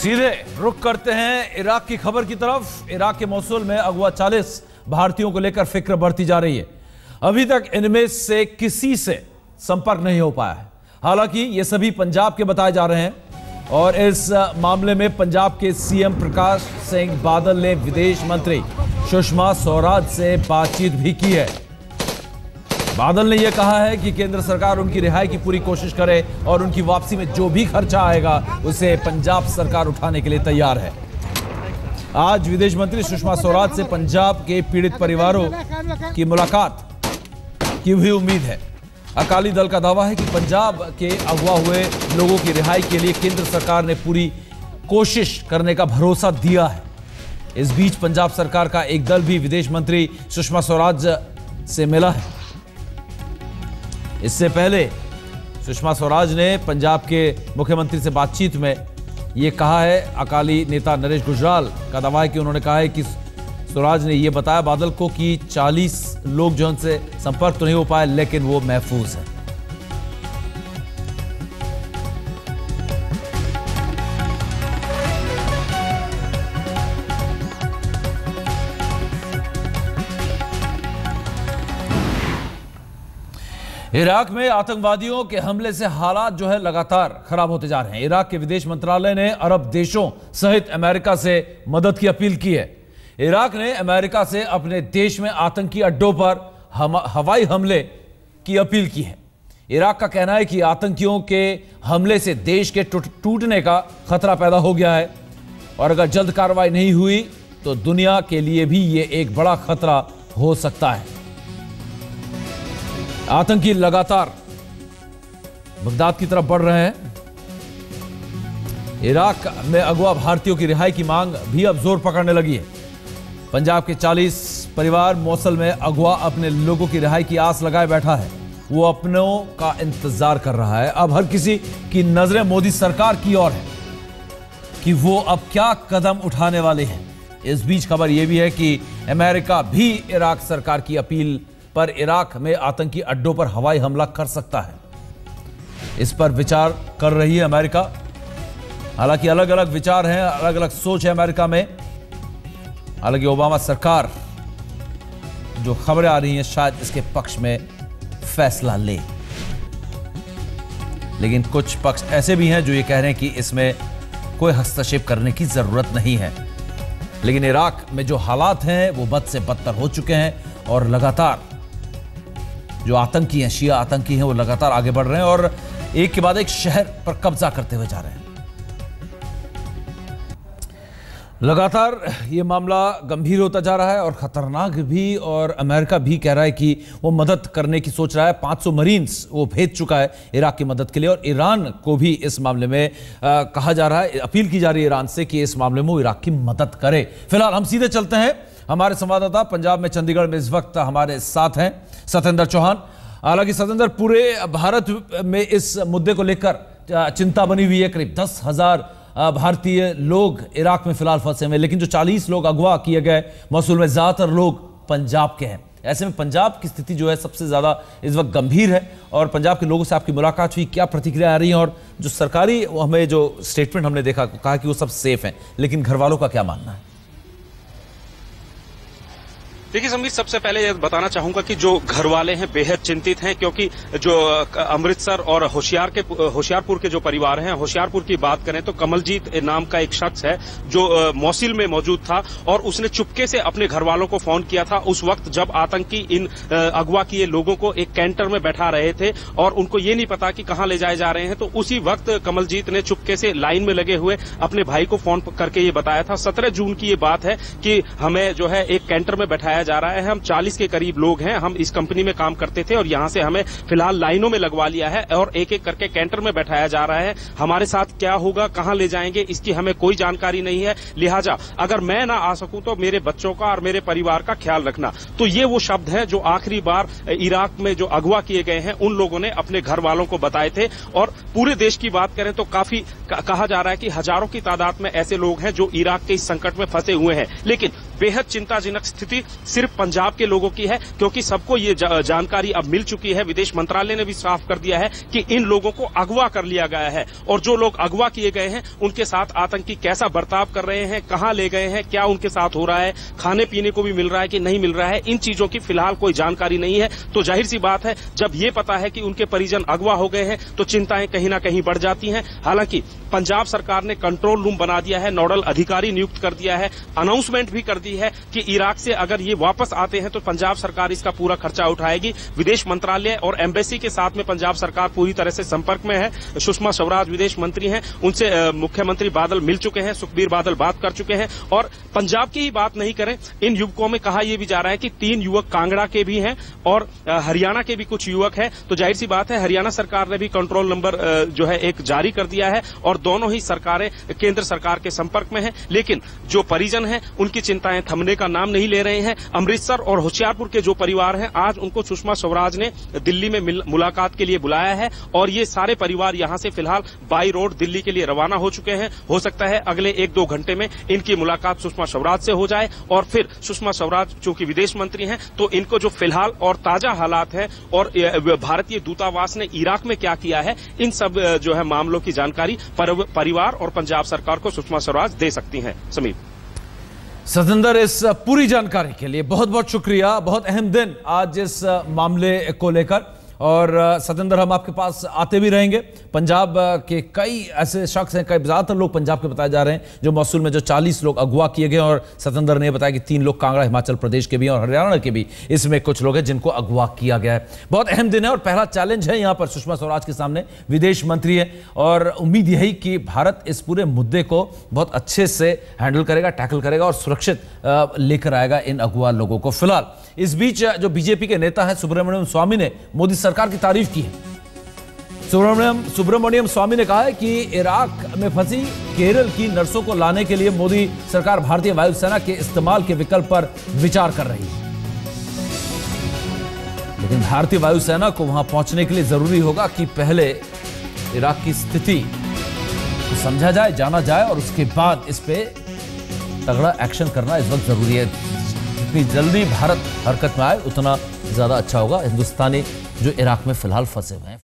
सीधे रुख करते हैं इराक की खबर की तरफ। इराक के मोसुल में अगवा 40 भारतीयों को लेकर फिक्र बढ़ती जा रही है। अभी तक इनमें से किसी से संपर्क नहीं हो पाया है। हालांकि ये सभी पंजाब के बताए जा रहे हैं और इस मामले में पंजाब के सीएम प्रकाश सिंह बादल ने विदेश मंत्री सुषमा स्वराज से बातचीत भी की है। बादल ने यह कहा है कि केंद्र सरकार उनकी रिहाई की पूरी कोशिश करे और उनकी वापसी में जो भी खर्चा आएगा उसे पंजाब सरकार उठाने के लिए तैयार है। आज विदेश मंत्री सुषमा स्वराज से पंजाब के पीड़ित परिवारों की मुलाकात की भी उम्मीद है। अकाली दल का दावा है कि पंजाब के अगवा हुए लोगों की रिहाई के लिए केंद्र सरकार ने पूरी कोशिश करने का भरोसा दिया है। इस बीच पंजाब सरकार का एक दल भी विदेश मंत्री सुषमा स्वराज से मिला है। इससे पहले सुषमा स्वराज ने पंजाब के मुख्यमंत्री से बातचीत में यह कहा है। अकाली नेता नरेश गुजराल का दावा है कि उन्होंने कहा है कि स्वराज ने यह बताया बादल को कि 40 लोग जो उनसे संपर्क तो नहीं हो पाए लेकिन वो महफूज है। इराक में आतंकवादियों के हमले से हालात जो है लगातार खराब होते जा रहे हैं। इराक के विदेश मंत्रालय ने अरब देशों सहित अमेरिका से मदद की अपील की है। इराक ने अमेरिका से अपने देश में आतंकी अड्डों पर हवाई हमले की अपील की है। इराक का कहना है कि आतंकियों के हमले से देश के टूटने का खतरा पैदा हो गया है और अगर जल्द कार्रवाई नहीं हुई तो दुनिया के लिए भी यह एक बड़ा खतरा हो सकता है। आतंकी लगातार बगदाद की तरफ बढ़ रहे हैं। इराक में अगवा भारतीयों की रिहाई की मांग भी अब जोर पकड़ने लगी है। पंजाब के 40 परिवार मोसुल में अगवा अपने लोगों की रिहाई की आस लगाए बैठा है। वो अपनों का इंतजार कर रहा है। अब हर किसी की नजरें मोदी सरकार की ओर है कि वो अब क्या कदम उठाने वाले हैं। इस बीच खबर यह भी है कि अमेरिका भी इराक सरकार की अपील पर इराक में आतंकी अड्डों पर हवाई हमला कर सकता है। इस पर विचार कर रही है अमेरिका। हालांकि अलग अलग विचार हैं, अलग अलग सोच है अमेरिका में। हालांकि ओबामा सरकार जो खबरें आ रही हैं शायद इसके पक्ष में फैसला ले, लेकिन कुछ पक्ष ऐसे भी हैं जो ये कह रहे हैं कि इसमें कोई हस्तक्षेप करने की जरूरत नहीं है। लेकिन इराक में जो हालात हैं वो बद से बदतर हो चुके हैं और लगातार जो आतंकी हैं, शिया आतंकी हैं, वो लगातार आगे बढ़ रहे हैं और एक के बाद एक शहर पर कब्जा करते हुए जा रहे हैं। लगातार ये मामला गंभीर होता जा रहा है और खतरनाक भी, और अमेरिका भी कह रहा है कि वो मदद करने की सोच रहा है। 500 मरीन्स वो भेज चुका है इराक की मदद के लिए और ईरान को भी इस मामले में कहा जा रहा है, अपील की जा रही है ईरान से कि इस मामले में वो इराक की मदद करे। फिलहाल हम सीधे चलते हैं। हमारे संवाददाता पंजाब में चंडीगढ़ में इस वक्त हमारे साथ हैं सत्येंद्र चौहान। हालांकि सत्येंद्र, पूरे भारत में इस मुद्दे को लेकर चिंता बनी हुई है। करीब 10,000 भारतीय लोग इराक में फिलहाल फंसे हुए, लेकिन जो 40 लोग अगवा किए गए मोसुल में, ज्यादातर लोग पंजाब के हैं। ऐसे में पंजाब की स्थिति जो है सबसे ज्यादा इस वक्त गंभीर है और पंजाब के लोगों से आपकी मुलाकात हुई, क्या प्रतिक्रिया आ रही है? और जो सरकारी हमें जो स्टेटमेंट हमने देखा, कहा कि वो सब सेफ हैं, लेकिन घर वालों का क्या मानना है? देखिए समीर, सबसे पहले ये बताना चाहूंगा कि जो घर वाले हैं बेहद चिंतित हैं, क्योंकि जो अमृतसर और होशियारपुर के जो परिवार हैं, होशियारपुर की बात करें तो कमलजीत नाम का एक शख्स है जो मोसुल में मौजूद था और उसने चुपके से अपने घर वालों को फोन किया था उस वक्त जब आतंकी इन अगवा किए लोगों को एक कैंटर में बैठा रहे थे और उनको ये नहीं पता कि कहां ले जाए जा रहे हैं। तो उसी वक्त कमलजीत ने चुपके से लाइन में लगे हुए अपने भाई को फोन करके ये बताया था। 17 जून की ये बात है कि हमें जो है एक कैंटर में बैठाया जा रहा है, हम 40 के करीब लोग हैं, हम इस कंपनी में काम करते थे और यहां से हमें फिलहाल लाइनों में लगवा लिया है और एक एक करके कैंटर में बैठाया जा रहा है। हमारे साथ क्या होगा, कहां ले जाएंगे, इसकी हमें कोई जानकारी नहीं है, लिहाजा अगर मैं ना आ सकूं तो मेरे बच्चों का और मेरे परिवार का ख्याल रखना। तो ये वो शब्द हैं जो आखिरी बार इराक में जो अगवा किए गए हैं उन लोगों ने अपने घर वालों को बताए थे। और पूरे देश की बात करें तो काफी कहा जा रहा है कि हजारों की तादाद में ऐसे लोग हैं जो इराक के इस संकट में फंसे हुए हैं, लेकिन बेहद चिंताजनक स्थिति सिर्फ पंजाब के लोगों की है, क्योंकि सबको ये जानकारी अब मिल चुकी है। विदेश मंत्रालय ने भी साफ कर दिया है कि इन लोगों को अगवा कर लिया गया है और जो लोग अगवा किए गए हैं उनके साथ आतंकी कैसा बर्ताव कर रहे हैं, कहां ले गए हैं, क्या उनके साथ हो रहा है, खाने पीने को भी मिल रहा है कि नहीं मिल रहा है, इन चीजों की फिलहाल कोई जानकारी नहीं है। तो जाहिर सी बात है, जब ये पता है कि उनके परिजन अगवा हो गए हैं तो चिंताएं कहीं ना कहीं बढ़ जाती हैं। हालांकि पंजाब सरकार ने कंट्रोल रूम बना दिया है, नोडल अधिकारी नियुक्त कर दिया है, अनाउंसमेंट भी कर दी है कि इराक से अगर ये वापस आते हैं तो पंजाब सरकार इसका पूरा खर्चा उठाएगी। विदेश मंत्रालय और एम्बेसी के साथ में पंजाब सरकार पूरी तरह से संपर्क में है। सुषमा स्वराज विदेश मंत्री हैं, उनसे मुख्यमंत्री बादल मिल चुके हैं, सुखबीर बादल बात कर चुके हैं। और पंजाब की ही बात नहीं करें, इन युवकों में कहा यह भी जा रहा है कि 3 युवक कांगड़ा के भी हैं और हरियाणा के भी कुछ युवक हैं। तो जाहिर सी बात है, हरियाणा सरकार ने भी कंट्रोल नंबर जो है एक जारी कर दिया है और दोनों ही सरकारें केंद्र सरकार के संपर्क में हैं। लेकिन जो परिजन हैं उनकी चिंताएं थमने का नाम नहीं ले रहे हैं। अमृतसर और होशियारपुर के जो परिवार हैं, आज उनको सुषमा स्वराज ने दिल्ली में मुलाकात के लिए बुलाया है और ये सारे परिवार यहां से फिलहाल बाई रोड दिल्ली के लिए रवाना हो चुके हैं। हो सकता है अगले 1-2 घंटे में इनकी मुलाकात सुषमा स्वराज से हो जाए और फिर सुषमा स्वराज चूंकि विदेश मंत्री हैं तो इनको जो फिलहाल और ताजा हालात है और भारतीय दूतावास ने इराक में क्या किया है, इन सब जो है मामलों की जानकारी परिवार और पंजाब सरकार को सुषमा स्वराज दे सकती हैं। समीप, सतेंद्र, इस पूरी जानकारी के लिए बहुत बहुत शुक्रिया। बहुत अहम दिन आज इस मामले को लेकर, और सतेंद्र हम आपके पास आते भी रहेंगे। पंजाब के कई ऐसे शख्स हैं, कई ज्यादातर लोग पंजाब के बताए जा रहे हैं जो मौसूल में जो 40 लोग अगवा किए गए, और सतेंद्र ने बताया कि 3 लोग कांगड़ा हिमाचल प्रदेश के भी और हरियाणा के भी इसमें कुछ लोग हैं जिनको अगवा किया गया है। बहुत अहम दिन है और पहला चैलेंज है यहाँ पर सुषमा स्वराज के सामने, विदेश मंत्री है, और उम्मीद यही कि भारत इस पूरे मुद्दे को बहुत अच्छे से हैंडल करेगा, टैकल करेगा और सुरक्षित लेकर आएगा इन अगवा लोगों को। फिलहाल इस बीच जो बीजेपी के नेता हैं सुब्रमण्यम स्वामी ने मोदी सरकार की तारीफ की है। सुब्रमण्यम स्वामी ने कहा है कि इराक में फंसी केरल की नर्सों को लाने के लिए मोदी सरकार भारतीय वायुसेना के इस्तेमाल के विकल्प पर विचार कर रही है, लेकिन भारतीय वायुसेना को वहां पहुंचने के लिए जरूरी होगा कि पहले इराक की स्थिति को समझा जाए, जाना जाए, और उसके बाद इस पे तगड़ा एक्शन करना इस वक्त जरूरी है। जितनी जल्दी भारत हरकत में आए उतना ज्यादा अच्छा होगा। हिंदुस्तानी जो इराक में फिलहाल फंसे हुए हैं।